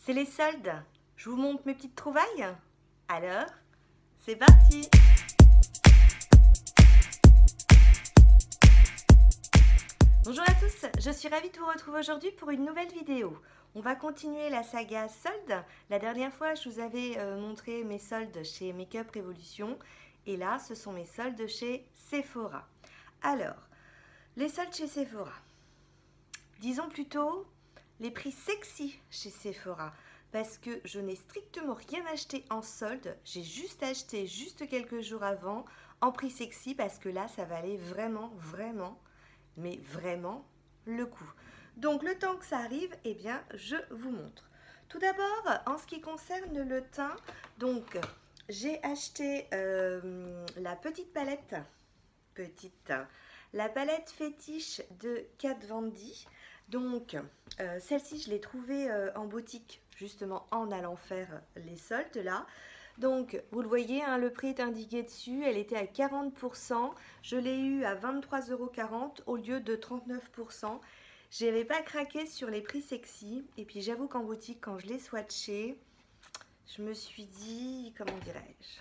C'est les soldes. Je vous montre mes petites trouvailles. Alors, c'est parti! Bonjour à tous, je suis ravie de vous retrouver aujourd'hui pour une nouvelle vidéo. On va continuer la saga soldes. La dernière fois, je vous avais montré mes soldes chez Make-up Révolution. Et là, ce sont mes soldes chez Sephora. Alors, les soldes chez Sephora. Disons plutôt les prix sexy chez Sephora. Parce que je n'ai strictement rien acheté en solde. J'ai juste acheté quelques jours avant en prix sexy. Parce que là, ça valait vraiment mais vraiment le coup. Donc le temps que ça arrive, eh bien je vous montre. Tout d'abord, en ce qui concerne le teint, donc j'ai acheté la petite palette, la palette fétiche de Kat Von D. Donc celle-ci je l'ai trouvée en boutique justement en allant faire les soldes là. Donc, vous le voyez, hein, le prix est indiqué dessus. Elle était à 40%. Je l'ai eu à 23,40 € au lieu de 39%. Je n'avais pas craqué sur les prix sexy. Et puis, j'avoue qu'en boutique, quand je l'ai swatché, je me suis dit, comment dirais-je,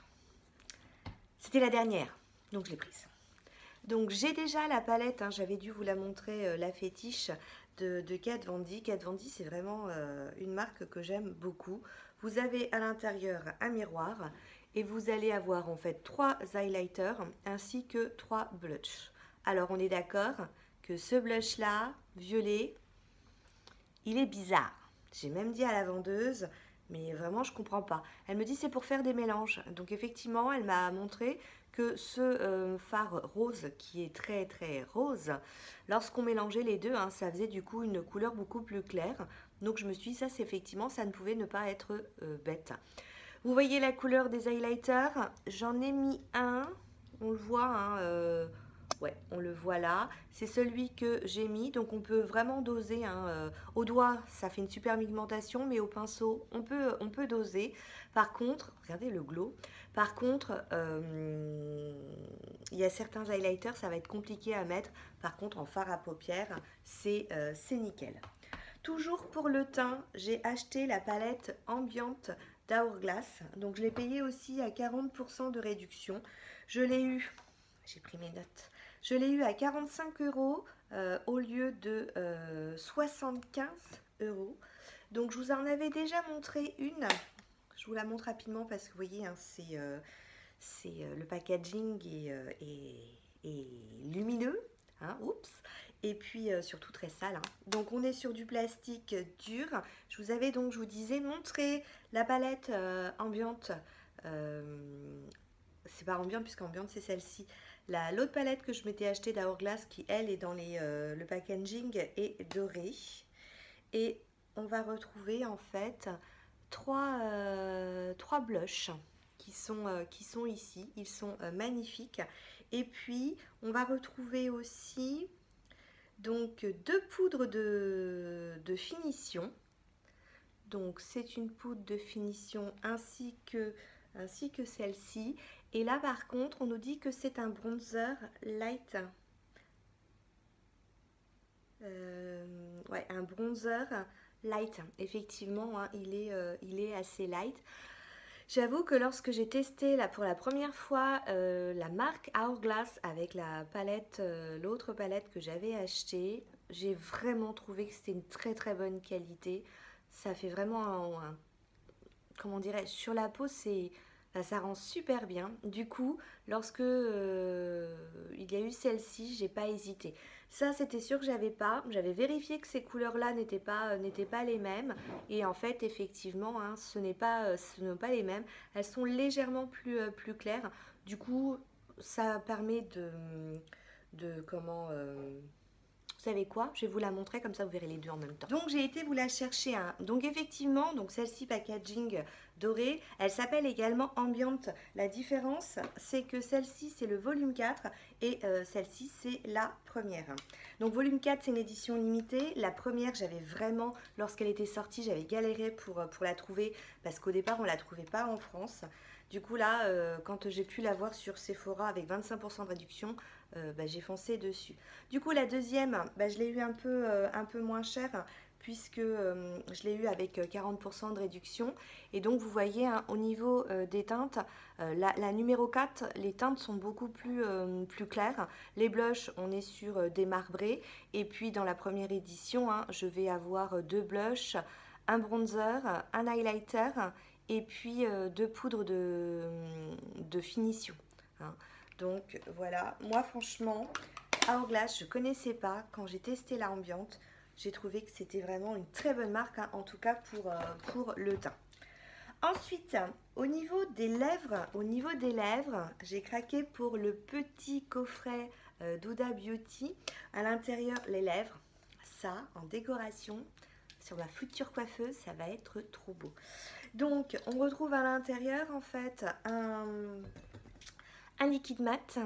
c'était la dernière. Donc, je l'ai prise. Donc, j'ai déjà la palette. Hein, j'avais dû vous la montrer, la fétiche de Kat Von D. Kat Von D, c'est vraiment une marque que j'aime beaucoup. Vous avez à l'intérieur un miroir et vous allez avoir en fait 3 highlighters ainsi que 3 blushs. Alors on est d'accord que ce blush là, violet, il est bizarre. J'ai même dit à la vendeuse, mais vraiment je comprends pas. Elle me dit c'est pour faire des mélanges. Donc effectivement elle m'a montré que ce fard rose qui est très rose, lorsqu'on mélangeait les deux, hein, ça faisait du coup une couleur beaucoup plus claire. Donc je me suis dit, ça c'est effectivement, ça ne pouvait ne pas être bête. Vous voyez la couleur des highlighters, j'en ai mis un, on le voit, hein, ouais, on le voit là. C'est celui que j'ai mis, donc on peut vraiment doser. Hein, au doigt, ça fait une super pigmentation, mais au pinceau, on peut doser. Par contre, regardez le glow. Par contre, il y a certains highlighters, ça va être compliqué à mettre. Par contre, en fard à paupières, c'est nickel. Toujours pour le teint, j'ai acheté la palette ambiante d'Hourglass. Donc je l'ai payé aussi à 40% de réduction. Je l'ai eu, j'ai pris mes notes, je l'ai eu à 45 € au lieu de 75 €. Donc je vous en avais déjà montré une. Je vous la montre rapidement parce que vous voyez, hein, le packaging est lumineux. Hein, oups. Et puis surtout très sale. Hein. Donc on est sur du plastique dur. Je vous avais donc, je vous disais, montré la palette ambiante. C'est pas ambiante puisqu'ambiante c'est celle-ci. L'autre palette que je m'étais achetée d'Hourglass qui elle est dans le packaging est dorée. Et on va retrouver en fait trois blushs qui sont ici. Ils sont magnifiques. Et puis on va retrouver aussi donc 2 poudres de finition. Donc c'est une poudre de finition ainsi que celle-ci. Et là par contre on nous dit que c'est un bronzer light. Ouais, un bronzer light. Effectivement, hein, il est assez light. J'avoue que lorsque j'ai testé là pour la première fois la marque Hourglass avec la palette, l'autre palette que j'avais achetée, j'ai vraiment trouvé que c'était une très bonne qualité. Ça fait vraiment comment dirais-je, sur la peau, ça rend super bien. Du coup, lorsque il y a eu celle-ci, j'ai pas hésité. Ça, c'était sûr que j'avais pas. J'avais vérifié que ces couleurs-là n'étaient pas les mêmes. Et en fait, effectivement, hein, ce ne sont pas les mêmes. Elles sont légèrement plus claires. Du coup, ça permet comment... vous savez quoi? Je vais vous la montrer, comme ça vous verrez les deux en même temps. Donc j'ai été vous la chercher. Hein. Donc effectivement, donc celle-ci packaging doré, elle s'appelle également ambiante. La différence, c'est que celle-ci c'est le volume 4 et celle-ci c'est la première. Donc volume 4 c'est une édition limitée. La première, j'avais vraiment, lorsqu'elle était sortie, j'avais galéré pour la trouver parce qu'au départ on la trouvait pas en France. Du coup là, quand j'ai pu la voir sur Sephora avec 25% de réduction, j'ai foncé dessus. Du coup la deuxième, je l'ai eu un peu moins cher puisque je l'ai eu avec 40% de réduction. Et donc vous voyez hein, au niveau des teintes, la numéro 4, les teintes sont beaucoup plus claires. Les blushs, on est sur des marbrés. Et puis dans la première édition, hein, je vais avoir 2 blushs, un bronzer, un highlighter et puis 2 poudres de finition. Hein. Donc voilà, moi franchement, Hourglass, je ne connaissais pas. Quand j'ai testé la ambiante, j'ai trouvé que c'était vraiment une très bonne marque, hein, en tout cas pour le teint. Ensuite, au niveau des lèvres, j'ai craqué pour le petit coffret d'Huda Beauty. À l'intérieur, les lèvres, ça, en décoration, sur ma future coiffeuse, ça va être trop beau. Donc, on retrouve à l'intérieur, en fait, un liquide mat.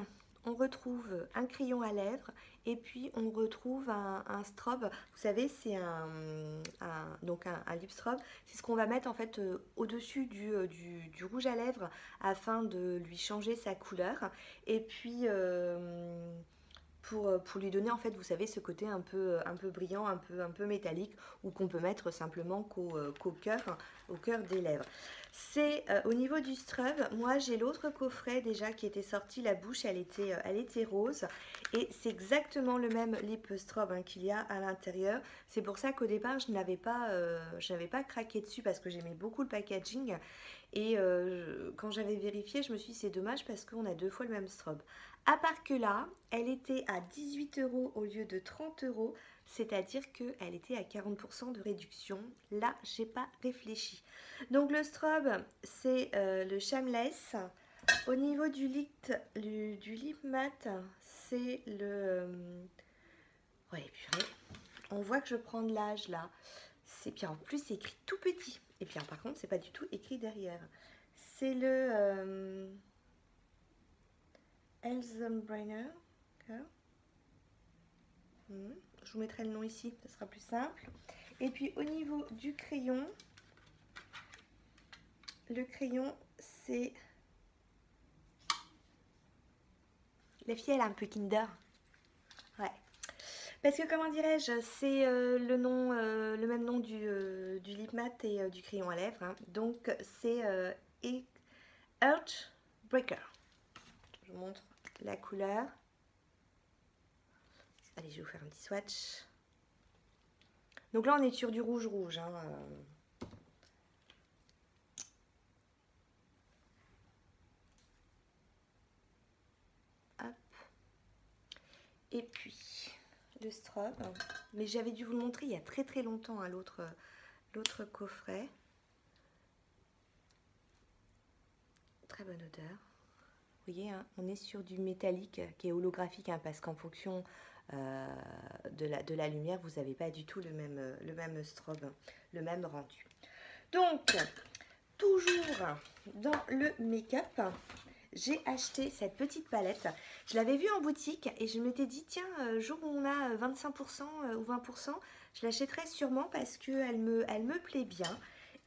On retrouve un crayon à lèvres et puis on retrouve un strobe. Vous savez, c'est un lip strobe. C'est ce qu'on va mettre en fait au-dessus du rouge à lèvres afin de lui changer sa couleur. Et puis pour lui donner en fait, vous savez, ce côté un peu brillant, un peu métallique, ou qu'on peut mettre simplement qu'au cœur des lèvres. C'est au niveau du strub, moi j'ai l'autre coffret déjà qui était sorti, la bouche elle était rose et c'est exactement le même lip strub hein, qu'il y a à l'intérieur. C'est pour ça qu'au départ je n'avais pas craqué dessus parce que j'aimais beaucoup le packaging et quand j'avais vérifié je me suis dit c'est dommage parce qu'on a 2 fois le même strub. À part que là, elle était à 18 € au lieu de 30 €, c'est-à-dire qu'elle était à 40% de réduction. Là, j'ai pas réfléchi. Donc le strobe, c'est le Shameless. Au niveau du lip mat, c'est le... Ouais, purée. On voit que je prends de l'âge là. C'est bien, en plus c'est écrit tout petit. Et puis par contre, c'est pas du tout écrit derrière. C'est le... Elsenbrenner. Je vous mettrai le nom ici, ce sera plus simple. Et puis au niveau du crayon, le crayon c'est... La fille elle a un peu Kinder. Ouais. Parce que comment dirais-je, c'est le même nom du lip mat et du crayon à lèvres. Hein. Donc c'est Earthbreaker. Je vous montre la couleur. Allez, je vais vous faire un petit swatch. Donc là, on est sur du rouge-rouge. Hein. Hop. Et puis, le strobe. Mais j'avais dû vous le montrer il y a très très longtemps, hein, l'autre coffret. Très bonne odeur. Vous voyez, hein, on est sur du métallique qui est holographique, hein, parce qu'en fonction de la lumière, vous n'avez pas du tout le même strobe, le même rendu. Donc, toujours dans le make-up, j'ai acheté cette petite palette. Je l'avais vue en boutique et je m'étais dit, tiens, jour où on a 25% ou 20%, je l'achèterai sûrement parce qu'elle me plaît bien.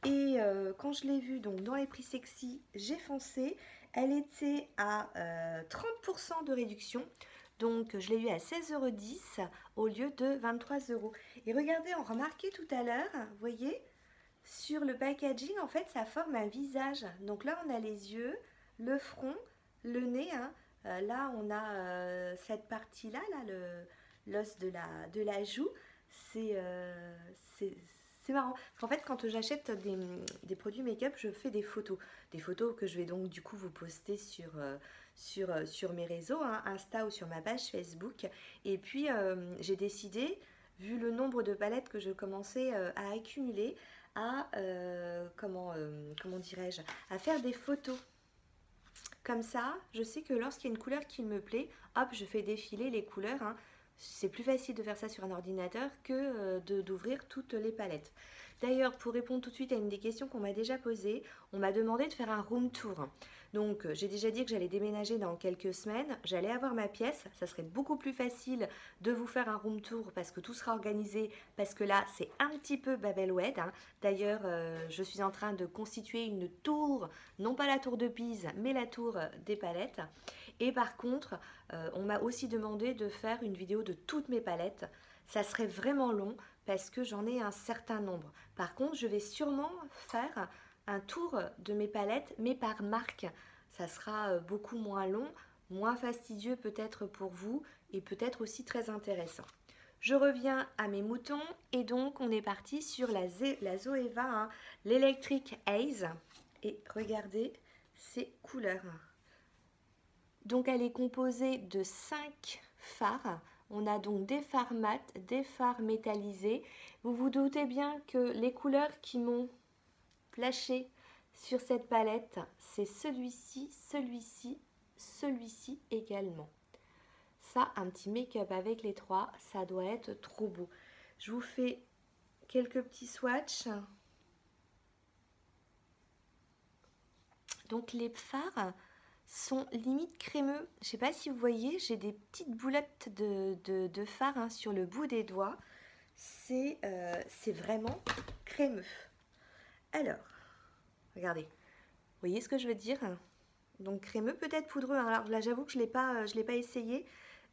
Et quand je l'ai vue donc dans les prix sexy, j'ai foncé. Elle était à 30% de réduction. Donc, je l'ai eu à 16,10 € au lieu de 23 €. Et regardez, on remarquait tout à l'heure, vous voyez, sur le packaging, en fait, ça forme un visage. Donc là, on a les yeux, le front, le nez. Hein. Là, on a cette partie-là, là, l'os de la joue. C'est marrant. En fait, quand j'achète des produits make-up, je fais des photos. Des photos que je vais donc du coup vous poster sur mes réseaux, hein, Insta ou sur ma page Facebook. Et puis, j'ai décidé, vu le nombre de palettes que je commençais à accumuler, à, comment dirais-je, à faire des photos. Comme ça, je sais que lorsqu'il y a une couleur qui me plaît, hop, je fais défiler les couleurs. Hein. C'est plus facile de faire ça sur un ordinateur que d'ouvrir toutes les palettes. D'ailleurs, pour répondre tout de suite à une des questions qu'on m'a déjà posées, on m'a demandé de faire un room tour. Donc, j'ai déjà dit que j'allais déménager dans quelques semaines. J'allais avoir ma pièce. Ça serait beaucoup plus facile de vous faire un room tour parce que tout sera organisé. Parce que là, c'est un petit peu Babelwed. Hein. D'ailleurs, je suis en train de constituer une tour, non pas la tour de Pise, mais la tour des palettes. Et par contre, on m'a aussi demandé de faire une vidéo de toutes mes palettes. Ça serait vraiment long parce que j'en ai un certain nombre. Par contre, je vais sûrement faire un tour de mes palettes, mais par marque. Ça sera beaucoup moins long, moins fastidieux peut-être pour vous et peut-être aussi très intéressant. Je reviens à mes moutons et donc on est parti sur la Zoeva, hein, l'Electric Haze. Et regardez ces couleurs. Donc elle est composée de 5 fards. On a donc des fards mat, des fards métallisés. Vous vous doutez bien que les couleurs qui m'ont flashé sur cette palette, c'est celui-ci, celui-ci, celui-ci également. Ça, un petit make-up avec les trois, ça doit être trop beau. Je vous fais quelques petits swatchs. Donc les fards sont limite crémeux. Je ne sais pas si vous voyez, j'ai des petites boulettes de fard, hein, sur le bout des doigts. C'est vraiment crémeux. Alors, regardez. Vous voyez ce que je veux dire? Donc crémeux, peut-être poudreux. Alors là, j'avoue que je l'ai pas essayé.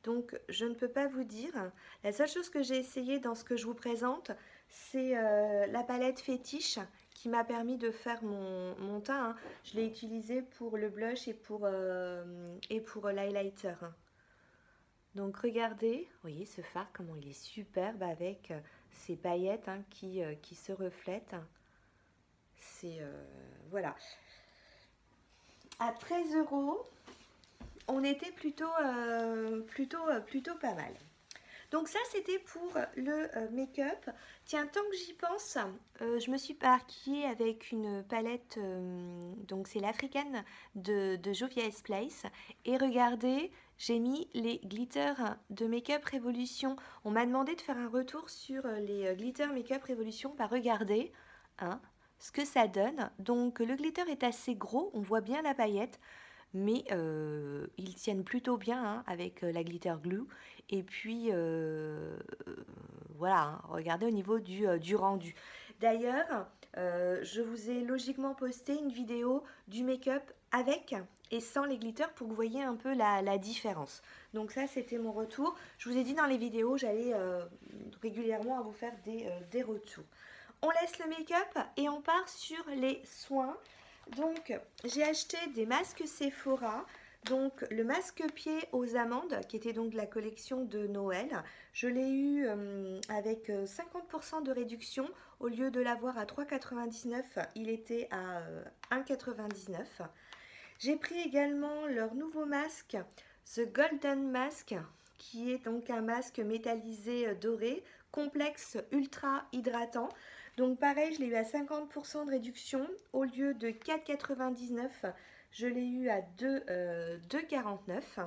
Donc je ne peux pas vous dire. La seule chose que j'ai essayé dans ce que je vous présente, c'est la palette fétiche qui m'a permis de faire mon teint, hein. Je l'ai utilisé pour le blush et pour l'highlighter. Donc regardez, vous voyez ce fard, comment il est superbe avec ces paillettes, hein, qui se reflètent. C'est voilà. À 13 €, on était plutôt pas mal. Donc ça, c'était pour le make-up. Tiens, tant que j'y pense, je me suis maquillée avec une palette, donc c'est l'Africaine de Jovia's Place. Et regardez, j'ai mis les glitters de Make-up Révolution. On m'a demandé de faire un retour sur les glitters Make-up Révolution. Bah regardez, hein, ce que ça donne. Donc le glitter est assez gros, on voit bien la paillette. Mais ils tiennent plutôt bien, hein, avec la glitter glue. Et puis voilà, hein, regardez au niveau du rendu. D'ailleurs, je vous ai logiquement posté une vidéo du make-up avec et sans les glitters pour que vous voyez un peu la différence. Donc ça, c'était mon retour. Je vous ai dit dans les vidéos, j'allais régulièrement à vous faire des retours. On laisse le make-up et on part sur les soins. Donc, j'ai acheté des masques Sephora. Donc, le masque pied aux amandes, qui était donc la collection de Noël. Je l'ai eu avec 50% de réduction. Au lieu de l'avoir à 3,99 €, il était à 1,99 €. J'ai pris également leur nouveau masque, The Golden Mask, qui est donc un masque métallisé doré, complexe, ultra hydratant. Donc pareil, je l'ai eu à 50% de réduction. Au lieu de 4,99 €, je l'ai eu à 2,49 €.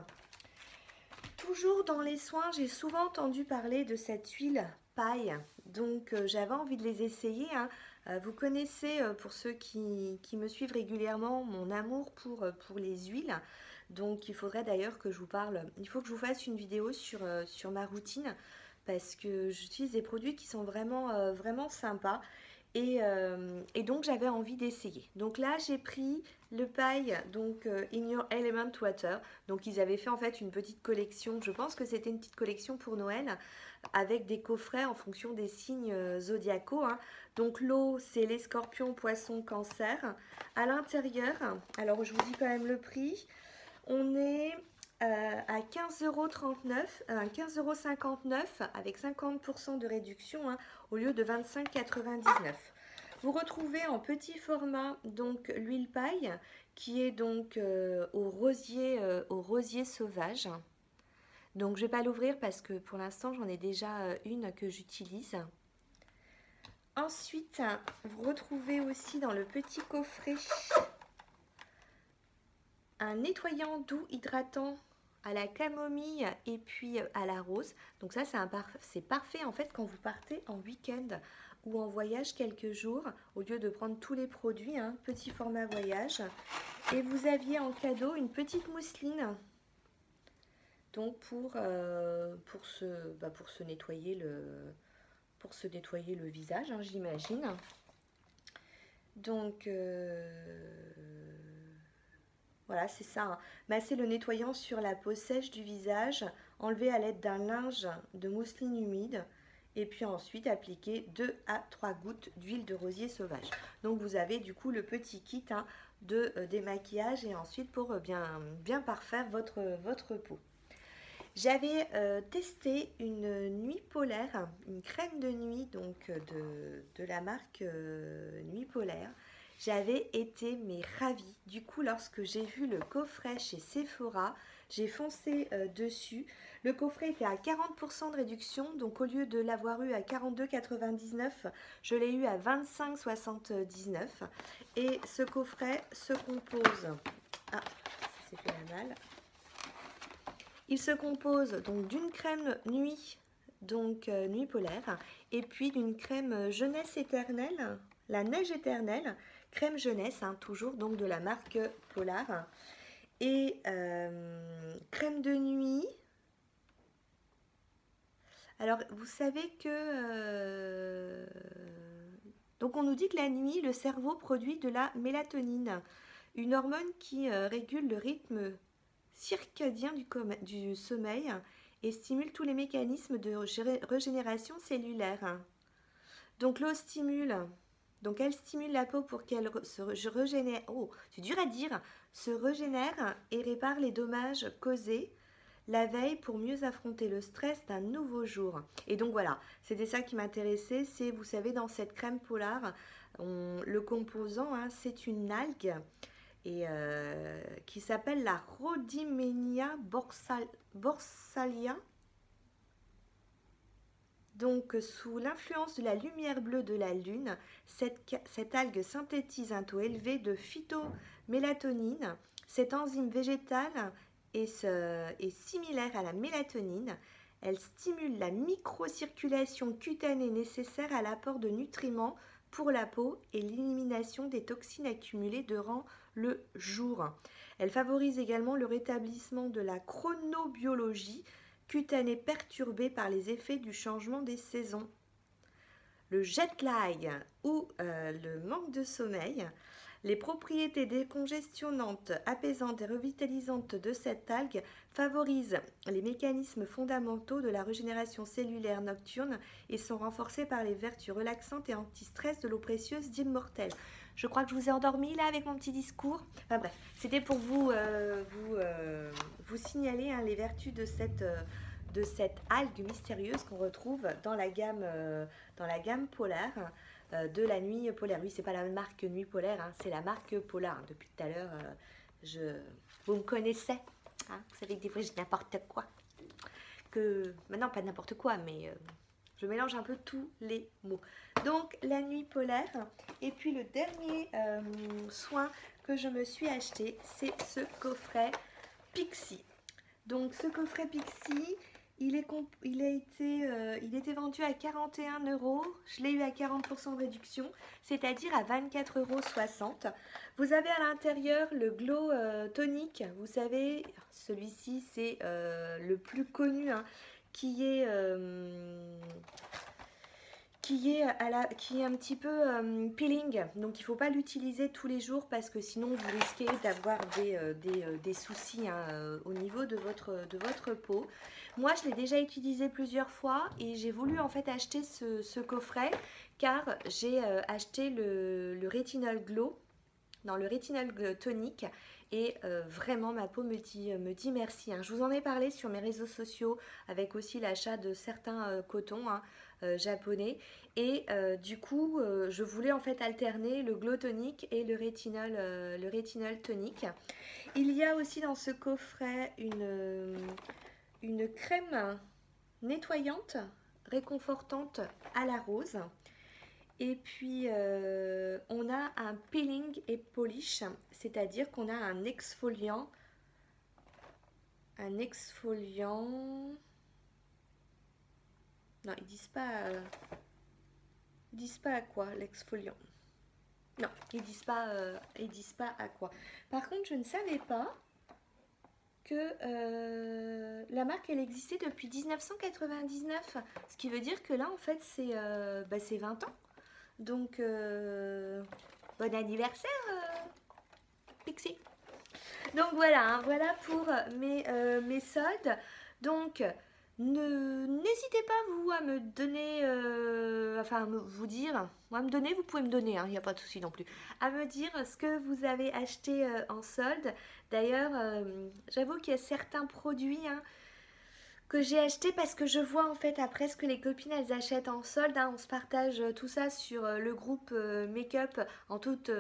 Toujours dans les soins, j'ai souvent entendu parler de cette huile paille. Donc j'avais envie de les essayer, hein. Vous connaissez, pour ceux qui me suivent régulièrement, mon amour pour les huiles. Donc il faudrait d'ailleurs que je vous parle, il faut que je vous fasse une vidéo sur ma routine, parce que j'utilise des produits qui sont vraiment, vraiment sympas. Et donc j'avais envie d'essayer. Donc là j'ai pris le paille, donc In Your Element Water. Donc ils avaient fait en fait une petite collection, je pense que c'était une petite collection pour Noël, avec des coffrets en fonction des signes zodiacaux, hein. Donc l'eau, c'est les scorpions, poissons, cancer. À l'intérieur, alors je vous dis quand même le prix, on est à 15,39 €, 15,59 € avec 50% de réduction, hein, au lieu de 25,99 €. Vous retrouvez en petit format donc l'huile paille qui est donc au rosier sauvage. Donc je ne vais pas l'ouvrir parce que pour l'instant j'en ai déjà une que j'utilise. Ensuite, vous retrouvez aussi dans le petit coffret un nettoyant doux hydratant à la camomille et puis à la rose. Donc ça c'est parfait en fait quand vous partez en week-end ou en voyage quelques jours, au lieu de prendre tous les produits, hein, petit format voyage. Et vous aviez en cadeau une petite mousseline, donc pour se nettoyer le visage, hein, j'imagine. Donc voilà, c'est ça, hein. Masser le nettoyant sur la peau sèche du visage, enlever à l'aide d'un linge de mousseline humide Et puis ensuite appliquer 2 à 3 gouttes d'huile de rosier sauvage. Donc vous avez du coup le petit kit hein, de démaquillage et ensuite pour bien parfaire votre peau. J'avais testé une nuit polaire, une crème de nuit donc de la marque Nuit Polaire. J'avais été mais ravie. Du coup, lorsque j'ai vu le coffret chez Sephora, j'ai foncé dessus. Le coffret était à 40% de réduction, donc au lieu de l'avoir eu à 42,99, je l'ai eu à 25,79. Et ce coffret se compose... Ah, c'est fait la malle. Il se compose donc d'une crème nuit, donc nuit polaire, et puis d'une crème jeunesse éternelle, la neige éternelle, crème jeunesse, hein, toujours donc de la marque Polar, et crème de nuit. Alors vous savez que donc on nous dit que la nuit le cerveau produit de la mélatonine, une hormone qui régule le rythme circadien du sommeil et stimule tous les mécanismes de régénération cellulaire. Donc l'eau stimule, donc elle stimule la peau pour qu'elle se régénère, oh c'est dur à dire, se régénère et répare les dommages causés la veille pour mieux affronter le stress d'un nouveau jour. Et donc voilà, c'était ça qui m'intéressait, c'est vous savez dans cette crème Polar, le composant hein, c'est une algue et qui s'appelle la Rhodymenia borsalia. Donc sous l'influence de la lumière bleue de la lune, cette algue synthétise un taux élevé de phytomélatonine. Cette enzyme végétale est similaire à la mélatonine. Elle stimule la microcirculation cutanée nécessaire à l'apport de nutriments pour la peau et l'élimination des toxines accumulées durant le jour. Elle favorise également le rétablissement de la chronobiologie cutanée perturbée par les effets du changement des saisons. Le jet lag ou le manque de sommeil, les propriétés décongestionnantes, apaisantes et revitalisantes de cette algue favorisent les mécanismes fondamentaux de la régénération cellulaire nocturne et sont renforcés par les vertus relaxantes et anti-stress de l'eau précieuse d'Immortel. Je crois que je vous ai endormi là avec mon petit discours. Enfin bref, c'était pour vous signaler hein, les vertus de cette algue mystérieuse qu'on retrouve dans la gamme polaire de la nuit polaire. Oui, c'est pas la marque Nuit Polaire, hein, c'est la marque Polar. Depuis tout à l'heure, vous me connaissez. Hein, vous savez que des fois, je dis n'importe quoi. Maintenant, pas n'importe quoi, mais je mélange un peu tous les mots. Donc, la nuit polaire. Et puis, le dernier soin que je me suis acheté, c'est ce coffret Pixi. Donc, ce coffret Pixi, il était vendu à 41 €. Je l'ai eu à 40% de réduction, c'est-à-dire à 24,60 €. Vous avez à l'intérieur le Glow Tonic. Vous savez, celui-ci, c'est le plus connu, hein, qui est un petit peu peeling, donc il ne faut pas l'utiliser tous les jours parce que sinon vous risquez d'avoir des soucis hein, au niveau de votre peau. Moi je l'ai déjà utilisé plusieurs fois et j'ai voulu en fait acheter ce coffret car j'ai acheté le Retinol Glow, dans le Retinol Tonic et vraiment ma peau me dit merci. Hein. Je vous en ai parlé sur mes réseaux sociaux avec aussi l'achat de certains cotons hein, japonais et du coup je voulais en fait alterner le Glow Tonic et le Retinol Tonic. Il y a aussi dans ce coffret une crème nettoyante réconfortante à la rose. Et puis, on a un peeling et polish, c'est-à-dire qu'on a un exfoliant. Non, ils disent pas à quoi l'exfoliant. Non, ils disent pas à quoi. Par contre, je ne savais pas que la marque, elle existait depuis 1999. Ce qui veut dire que là, en fait, c'est 20 ans. Donc, bon anniversaire, Pixi. Donc voilà, hein, voilà pour mes soldes. Donc, N'hésitez pas, vous, à me donner, enfin, vous dire, moi, à me donner, vous pouvez me donner, il n'y a pas de souci non plus, à me dire ce que vous avez acheté en solde. D'ailleurs, j'avoue qu'il y a certains produits que j'ai acheté parce que je vois en fait après ce que les copines elles achètent en solde, on se partage tout ça sur le groupe Make-up en toute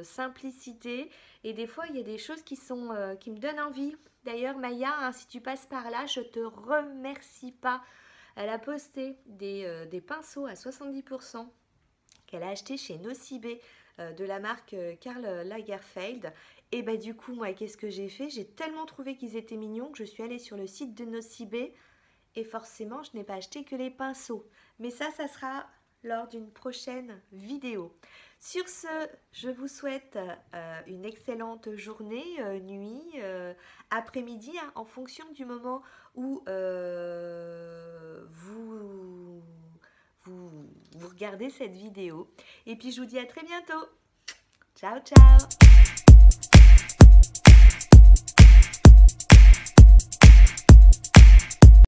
simplicité et des fois il y a des choses qui me donnent envie. D'ailleurs Maya, si tu passes par là, je te remercie pas. Elle a posté des pinceaux à 70% qu'elle a acheté chez Nocibé de la marque Karl Lagerfeld. Et bah du coup, moi, qu'est-ce que j'ai fait? J'ai tellement trouvé qu'ils étaient mignons que je suis allée sur le site de Nocibé et forcément, je n'ai pas acheté que les pinceaux. Mais ça sera lors d'une prochaine vidéo. Sur ce, je vous souhaite une excellente journée, nuit, après-midi, en fonction du moment où vous regardez cette vidéo. Et puis je vous dis à très bientôt. Ciao, ciao!